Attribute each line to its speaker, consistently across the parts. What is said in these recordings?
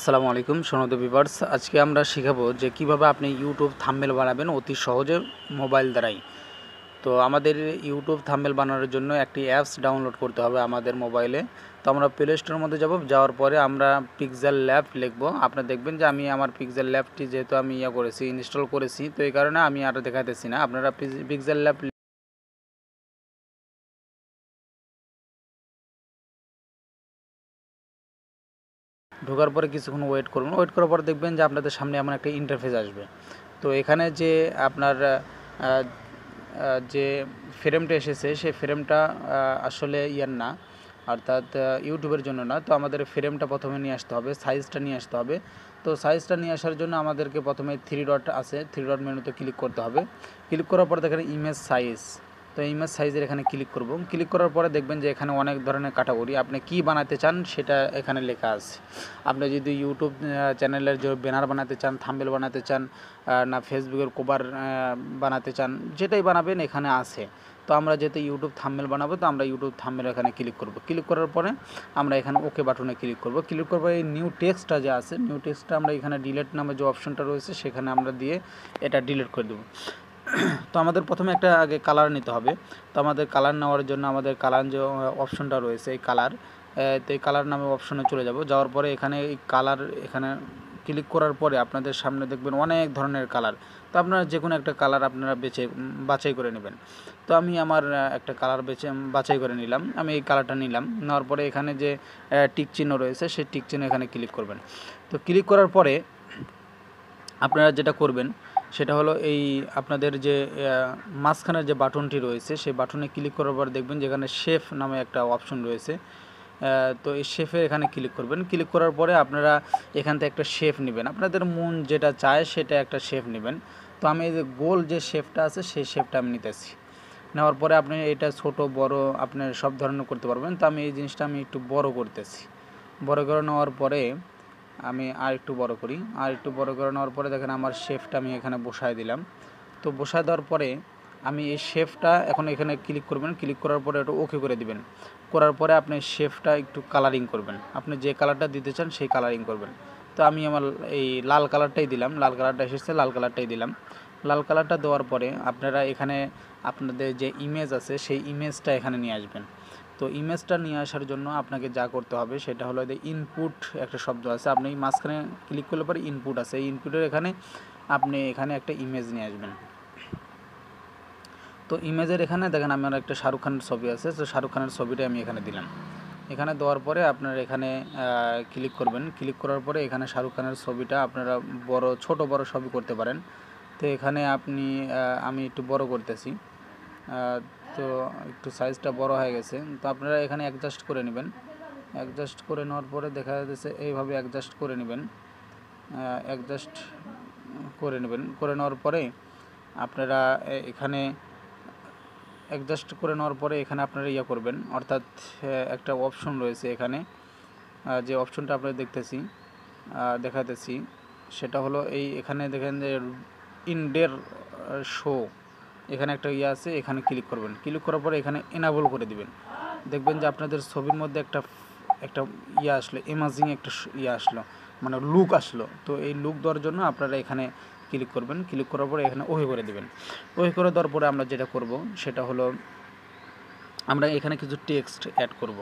Speaker 1: আসসালামু আলাইকুম সোনাদা ভিউয়ার্স, আজকে আমরা শেখাবো যে কিভাবে আপনি ইউটিউব থাম্বনেল বানাবেন অতি সহজে মোবাইল দ্বারাই। তো আমাদের ইউটিউব থাম্বনেল বানানোর জন্য একটি অ্যাপস ডাউনলোড করতে হবে আমাদের মোবাইলে। তো আমরা প্লে স্টোরের মধ্যে যাব, যাওয়ার পরে আমরা পিক্সেল ল্যাব লিখবো। আপনারা দেখবেন যে আমি আমার পিক্সেল ল্যাবটি যেহেতু আমি করেছি, ইনস্টল করেছি, তো এই কারণে আমি আর দেখাতেছি না। আপনারা পিক্সেল ল্যাব ঢোকার পরে কিছুক্ষণ ওয়েট করবেন। ওয়েট করার পরে দেখবেন যে আপনাদের সামনে এমন একটা ইন্টারফেস আসবে। তো এখানে যে আপনার যে ফ্রেমটা এসেছে সেই ফ্রেমটা আসলে না, অর্থাৎ ইউটিউবের জন্য না। তো আমাদের ফ্রেমটা প্রথমে নিয়ে আসতে হবে, সাইজটা নিয়ে আসতে হবে। তো সাইজটা নিয়ে আসার জন্য আমাদেরকে প্রথমে থ্রি ডট আছে, থ্রি ডট মেনুতে ক্লিক করতে হবে। ক্লিক করার পরে দেখেন ইমেজ সাইজ। তো ইমেজ সাইজের এখানে ক্লিক করব। ক্লিক করার পরে দেখবেন যে এখানে অনেক ধরনের ক্যাটাগরি, আপনি কি বানাতে চান সেটা এখানে লেখা আছে। আপনি যদি ইউটিউব চ্যানেলের যে ব্যানার বানাতে চান, থাম্বনেল বানাতে চান, না ফেসবুকের কভার বানাতে চান, যেটাই বানাবেন এখানে আছে। তো আমরা যেহেতু ইউটিউব থাম্বনেল বানাবো, তো আমরা ইউটিউব থাম্বনেল এখানে ক্লিক করব। ক্লিক করার পরে আমরা এখানে ওকে বাটনে ক্লিক করব। ক্লিক করার পরে এই নিউ টেক্সটটা যে আছে, নিউ টেক্সটটা আমরা এখানে ডিলিট নামে যে অপশনটা রয়েছে সেখানে আমরা দিয়ে এটা ডিলিট করে দেবো। তো আমাদের প্রথমে একটা আগে কালার নিতে হবে। তো আমাদের কালার নেওয়ার জন্য আমাদের কালার যে অপশনটা রয়েছে, এই কালার, তো এই কালার নামে অপশনে চলে যাব। যাওয়ার পরে এখানে এই কালার এখানে ক্লিক করার পরে আপনাদের সামনে দেখবেন অনেক ধরনের কালার। তো আপনারা যে কোনো একটা কালার আপনারা বাছাই করে নেবেন। তো আমি আমার একটা কালার বাছাই করে নিলাম। আমি এই কালারটা নিলাম। নেওয়ার পরে এখানে যে টিক চিহ্ন রয়েছে সেই টিক চিহ্ন এখানে ক্লিক করবেন। তো ক্লিক করার পরে আপনারা যেটা করবেন সেটা হলো এই আপনাদের যে মাঝখানের যে বাটনটি রয়েছে সেই বাটনে ক্লিক করার পর দেখবেন যেখানে শেফ নামে একটা অপশন রয়েছে। তো এই শেফে এখানে ক্লিক করবেন। ক্লিক করার পরে আপনারা এখান থেকে একটা শেফ নেবেন, আপনাদের মন যেটা চায় সেটা একটা শেফ নেবেন। তো আমি এই যে গোল যে শেফটা আছে সেই শেফটা আমি নিতেছি। নেওয়ার পরে আপনি এটা ছোট বড় আপনি সব ধরনের করতে পারবেন। তো আমি এই জিনিসটা আমি একটু বড় করতেছি। বড় করে নেওয়ার পরে আমি আর একটু বড় করি। আর একটু বড় করে নেওয়ার পরে দেখেন আমার শেফটা আমি এখানে বসায় দিলাম। তো বসায় দেওয়ার পরে আমি এই শেফটা এখন এখানে ক্লিক করবেন। ক্লিক করার পরে এটা ওকে করে দিবেন। করার পরে আপনি শেফটা একটু কালারিং করবেন, আপনি যে কালারটা দিতে চান সেই কালারিং করবেন। তো আমি আমার এই লাল কালারটাই দিলাম, লাল কালারটা এসেছে, লাল কালারটাই দিলাম। লাল কালারটা দেওয়ার পরে আপনারা এখানে আপনাদের যে ইমেজ আছে সেই ইমেজটা এখানে নিয়ে আসবেন। তো ইমেজটা নিয়ে আসার জন্য আপনাকে যা করতে হবে সেটা হলো যে ইনপুট একটা শব্দ আছে, আপনি মাঝখানে ক্লিক করলে পরে ইনপুট আছে, এই ইনপুটের এখানে আপনি এখানে একটা ইমেজ নিয়ে আসবেন। তো ইমেজের এখানে দেখেন আমার একটা শাহরুখ খানের ছবি আছে, তো শাহরুখ খানের ছবিটা আমি এখানে দিলাম। এখানে দেওয়ার পরে আপনার এখানে ক্লিক করবেন। ক্লিক করার পরে এখানে শাহরুখ খানের ছবিটা আপনারা বড় ছোট বড় সবই করতে পারেন। তো এখানে আমি একটু বড় করতেছি। তো একটু সাইজটা বড় হয়ে গেছে। তো আপনারা এখানে অ্যাডজাস্ট করে নেবেন। অ্যাডজাস্ট করে নেওয়ার পরে দেখা যাচ্ছে এইভাবে অ্যাডজাস্ট করে নেবেন। অ্যাডজাস্ট করে নেওয়ার পরে আপনারা এখানে অ্যাডজাস্ট করে নেওয়ার পরে এখানে আপনারা করবেন, অর্থাৎ একটা অপশন রয়েছে এখানে, যে অপশনটা আপনারা দেখাতেছি সেটা হলো এখানে দেখেন যে ইনডের শো, এখানে একটা আছে, এখানে ক্লিক করবেন। ক্লিক করার পরে এখানে এনাবল করে দিবেন। দেখবেন যে আপনাদের ছবির মধ্যে একটা একটা আসলো, ইমাজিং একটা আসলো, মানে লুক আসলো। তো এই লুক দেওয়ার জন্য আপনারা এখানে ক্লিক করবেন। ক্লিক করার পরে এখানে ওকে করে দিবেন। ওকে করে দেওয়ার পরে আমরা যেটা করব সেটা হলো আমরা এখানে কিছু টেক্সট অ্যাড করব।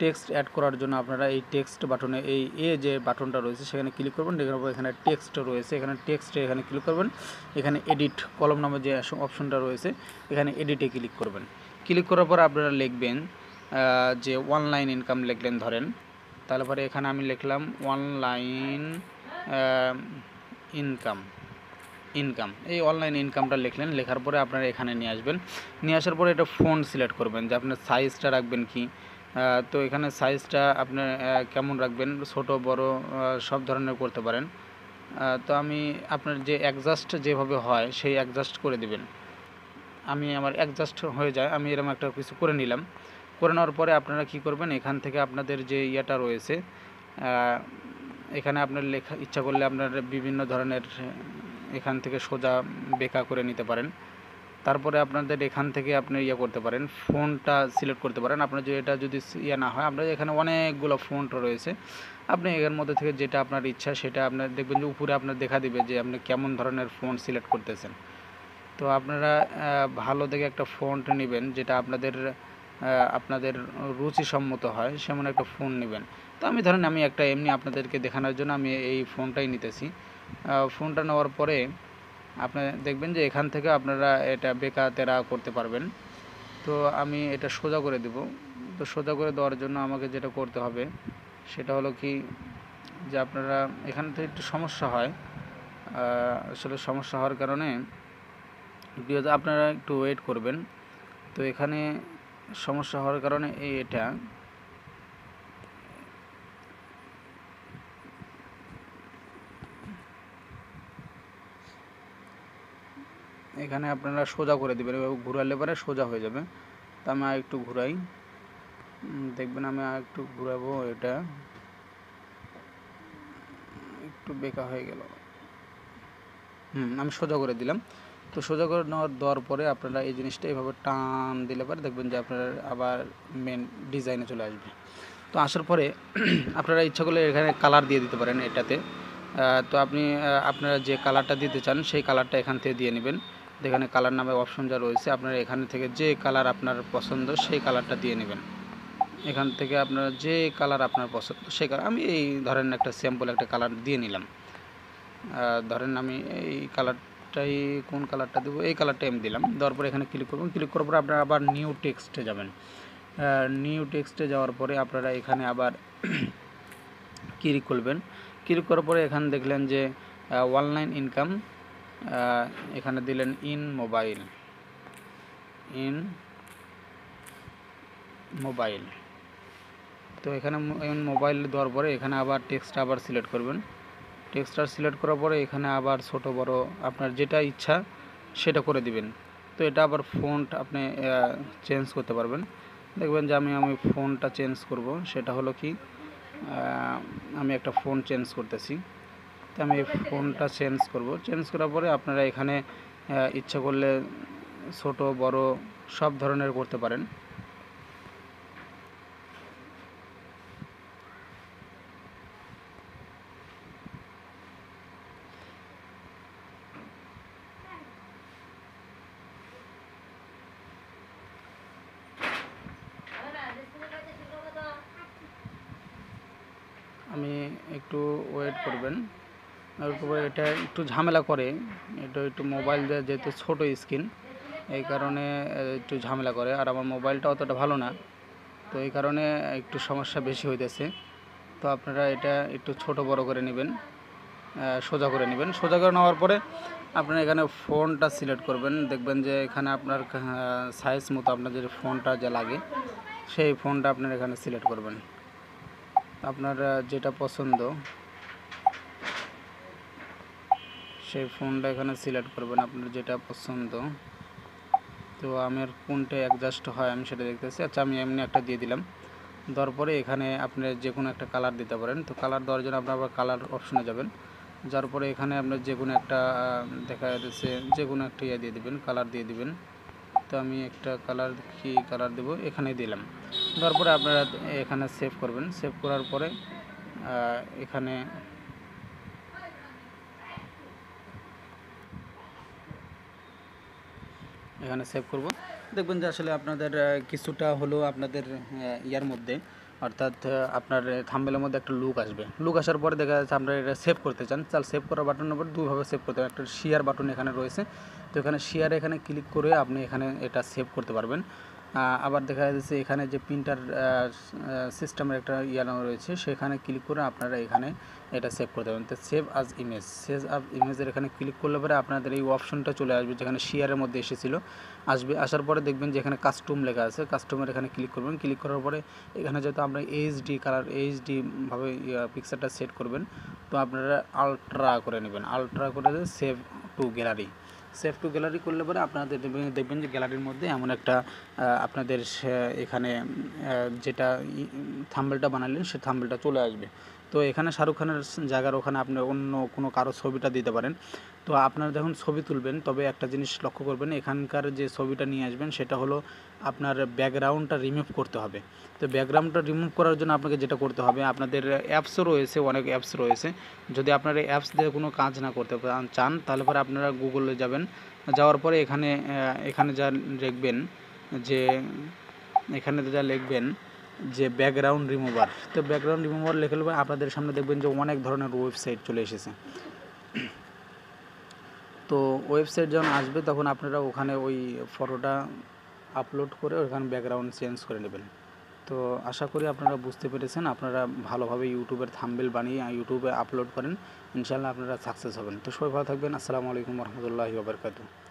Speaker 1: টেক্সট অ্যাড করার জন্য আপনারা এই টেক্সট বাটনে যে বাটনটা রয়েছে সেখানে ক্লিক করবেন। দেখার পর এখানে টেক্সট রয়েছে, এখানে টেক্সটে এখানে ক্লিক করবেন। এখানে এডিট কলম নামে যে অপশনটা রয়েছে এখানে এডিটে ক্লিক করবেন। ক্লিক করার পর আপনারা লিখবেন যে অনলাইন ইনকাম লিখলেন ধরেন, তারপরে এখানে আমি লিখলাম অনলাইন ইনকাম, এই অনলাইন ইনকামটা লিখলেন। লেখার পরে আপনারা এখানে নিয়ে আসবেন। নিয়ে আসার পরে এটা ফন্ট সিলেক্ট করবেন যে আপনার সাইজটা রাখবেন কি। তো এখানে সাইজটা আপনার কেমন রাখবেন, ছোট বড় সব ধরনের করতে পারেন। তো আমি আপনার যে অ্যাডজাস্ট যেভাবে হয় সেই অ্যাডজাস্ট করে দিবেন। আমার অ্যাডজাস্ট হয়ে যায়, আমি এরকম একটা কিছু করে নিলাম। করে নেওয়ার পরে আপনারা কি করবেন, এখান থেকে আপনাদের যে রয়েছে এখানে আপনার লেখা ইচ্ছা করলে আপনার বিভিন্ন ধরনের এখান থেকে সোজা বেঁকা করে নিতে পারেন। তারপরে আপনাদের এখান থেকে আপনি ইয়ে করতে পারেন, ফোনটা সিলেক্ট করতে পারেন। আপনার যদি এটা যদি ইয়ে না হয়, আপনার এখানে অনেকগুলো ফন্ট রয়েছে, আপনি এর মধ্যে থেকে যেটা আপনার ইচ্ছা সেটা আপনার দেখবেন যে উপরে আপনার দেখা দিবে যে আপনি কেমন ধরনের ফন্ট সিলেক্ট করতেছেন। তো আপনারা ভালো দেখে একটা ফন্ট নেবেন, যেটা আপনাদের রুচিসম্মত হয় সেমন একটা ফোন নেবেন। তো আমি ধরেন আমি একটা এমনি আপনাদেরকে দেখানোর জন্য আমি এই ফোনটাই নিতেছি। ফোনটা নেওয়ার পরে আপনারা দেখবেন যে এখান থেকে আপনারা এটা বেকা তেরা করতে পারবেন। তো আমি এটা সোজা করে দেব। তো সোজা করে দেওয়ার জন্য আমাকে যেটা করতে হবে সেটা হলো কি, যে আপনারা এখান থেকে একটু সমস্যা হয়। আসলে সমস্যা হওয়ার কারণে আপনারা একটু ওয়েট করবেন। তো এখানে সমস্যা হওয়ার কারণে এটা এখানে আপনারা সোজা করে দেবেন, এভাবে ঘুরালে পরে সোজা হয়ে যাবে। তো আমি আর একটু ঘুরাই, দেখবেন আমি আর একটু ঘুরাবো, এটা একটু বেঁকা হয়ে গেল। আমি সোজা করে দিলাম। তো সোজা করে দেওয়ার পরে আপনারা এই জিনিসটা এভাবে টান দিলে পরে দেখবেন যে আপনার আবার মেন ডিজাইনে চলে আসবে। তো আসার পরে আপনারা ইচ্ছা করলে এখানে কালার দিয়ে দিতে পারেন এটাতে। তো আপনারা যে কালারটা দিতে চান সেই কালারটা এখান থেকে দিয়ে নেবেন। এখানে কালার নামে অপশন যা রয়েছে, আপনারা এখান থেকে যে কালার আপনার পছন্দ সেই কালারটা দিয়ে নেবেন। এখান থেকে আপনারা যে কালার আপনার পছন্দ সেই কালার, আমি এই ধরেন একটা স্যাম্পল একটা কালার দিয়ে নিলাম। ধরেন আমি এই কালারটাই, কোন কালারটা দেবো, এই কালারটা আমি দিলাম। দেওয়ার পরে এখানে ক্লিক করবেন। ক্লিক করার পরে আপনারা আবার নিউ টেক্সটে যাবেন। নিউ টেক্সটে যাওয়ার পরে আপনারা এখানে আবার ক্লিক করবেন। ক্লিক করার পরে এখানে দেখলেন যে অনলাইন ইনকাম, এখানে দিলেন ইন মোবাইল। তো এখানে মোবাইল দেওয়ার পরে এখানে আবার টেক্সট আবার সিলেক্ট করবেন। টেক্সটটা সিলেক্ট করার পরে এখানে আবার ছোট বড় আপনার যেটা ইচ্ছা সেটা করে দিবেন। তো এটা আবার ফন্ট আপনি চেঞ্জ করতে পারবেন। দেখবেন যে আমি ফন্টটা চেঞ্জ করব, সেটা হলো কি, আমি একটা ফন্ট চেঞ্জ করতেছি। তো আমি এই ফন্টটা চেঞ্জ করব। চেঞ্জ করার পরে আপনারা এখানে ইচ্ছা করলে ছোট বড় সব ধরনের করতে পারেন। আমি একটু ওয়েট করবেন। এটা একটু ঝামেলা করে, এটা একটু মোবাইল যেহেতু ছোট স্ক্রিন, এই কারণে একটু ঝামেলা করে। আর আমার মোবাইলটা অতটা ভালো না, তো এই কারণে একটু সমস্যা বেশি হইতেছে। তো আপনারা এটা একটু ছোট বড় করে নেবেন, সোজা করে নেবেন। সোজা করে নেওয়ার পরে আপনারা এখানে ফোনটা সিলেক্ট করবেন। দেখবেন যে এখানে আপনার সাইজ মতো আপনার যে ফোনটা যা লাগে সেই ফোনটা আপনারা এখানে সিলেক্ট করবেন। আপনার যেটা পছন্দ সেই ফোনটা এখানে সিলেক্ট করবেন, আপনার যেটা পছন্দ। তো আমার কোনটা অ্যাডজাস্ট হয় আমি সেটা দেখতেছি। আচ্ছা, আমি এমনি একটা দিয়ে দিলাম। দেওয়ার পরে এখানে আপনি যে কোনো একটা কালার দিতে পারেন। তো কালার দেওয়ার জন্য আপনার আবার কালার অপশনে যাবেন। যার পরে এখানে আপনার যে কোনো একটা দেখা যাচ্ছে যে কোনো একটা ইয়ে দিয়ে দিবেন, কালার দিয়ে দিবেন। তো আমি একটা কালার, কি কালার দেবো, এখানে দিলাম। দেওয়ার পরে আপনারা এখানে সেভ করবেন। সেভ করার পরে এখানে সেভ করব। দেখবেন যে আসলে আপনাদের কিছুটা হলো আপনাদের ইয়ার মধ্যে, অর্থাৎ আপনার থাম্বনেলের মধ্যে একটা লুক আসবে। লুক আসার পরে দেখা যাচ্ছে আপনারা এটা সেভ করতে চান। সেভ করার বাটনের উপর দুইভাবে সেভ করতে পারেন। একটা শেয়ার বাটন এখানে রয়েছে, তো এখানে শেয়ারে এখানে ক্লিক করে আপনি এখানে এটা সেভ করতে পারবেন। আবার দেখা যাচ্ছে এখানে যে প্রিন্টার সিস্টেমের একটা নাম রয়েছে, সেখানে ক্লিক করে আপনারা এখানে এটা সেভ করতে পারবেন। তো সেভ আজ ইমেজের এখানে ক্লিক করলে পরে আপনাদের এই অপশনটা চলে আসবে, যেখানে শেয়ারের মধ্যে এসেছিলো। আসার পরে দেখবেন যে এখানে কাস্টম লেখা আছে, কাস্টমের এখানে ক্লিক করবেন। ক্লিক করার পরে এখানে যেহেতু আমরা এইচডি ভাবে পিকচারটা সেট করবেন, তো আপনারা আলট্রা করে নেবেন। আলট্রা করে সেভ টু গ্যালারি করলে পরে আপনাদের দেখবেন যে গ্যালারির মধ্যে এমন একটা আপনাদের এখানে যেটা থাম্বনেলটা বানালেন সে থাম্বনেলটা চলে আসবে। তো এখানে শাহরুখ খানের জায়গার ওখানে আপনি অন্য কোনো কারো ছবিটা দিতে পারেন। তো আপনারা যখন ছবি তুলবেন তবে একটা জিনিস লক্ষ্য করবেন, এখানকার যে ছবিটা নিয়ে আসবেন সেটা হলো আপনার ব্যাকগ্রাউন্ডটা রিমুভ করতে হবে। তো ব্যাকগ্রাউন্ডটা রিমুভ করার জন্য আপনাকে যেটা করতে হবে, আপনাদের অ্যাপসও রয়েছে, অনেক অ্যাপস রয়েছে। যদি আপনারা অ্যাপস দিয়ে কোনো কাজ না করতে চান তাহলে পরে আপনারা গুগলে যাবেন, যাওয়ার পরে এখানে যা লিখবেন যে যে ব্যাকগ্রাউন্ড রিমুভার। তো ব্যাকগ্রাউন্ড রিমুভার লিখে নেবেন, আপনাদের সামনে দেখবেন যে অনেক ধরনের ওয়েবসাইট চলে এসেছে। তো ওয়েবসাইট যখন আসবে তখন আপনারা ওখানে ওই ফটোটা আপলোড করে ওখানে ব্যাকগ্রাউন্ড চেঞ্জ করে নেবেন। তো আশা করি আপনারা বুঝতে পেরেছেন। আপনারা ভালোভাবে ইউটিউবের থাম্বনেল বানিয়ে ইউটিউবে আপলোড করেন, ইনশাআল্লাহ আপনারা সাকসেস হবেন। তো সবাই ভালো থাকবেন। আসসালামু আলাইকুম রহমতুল্লাহি ওয়া বারাকাতুহু।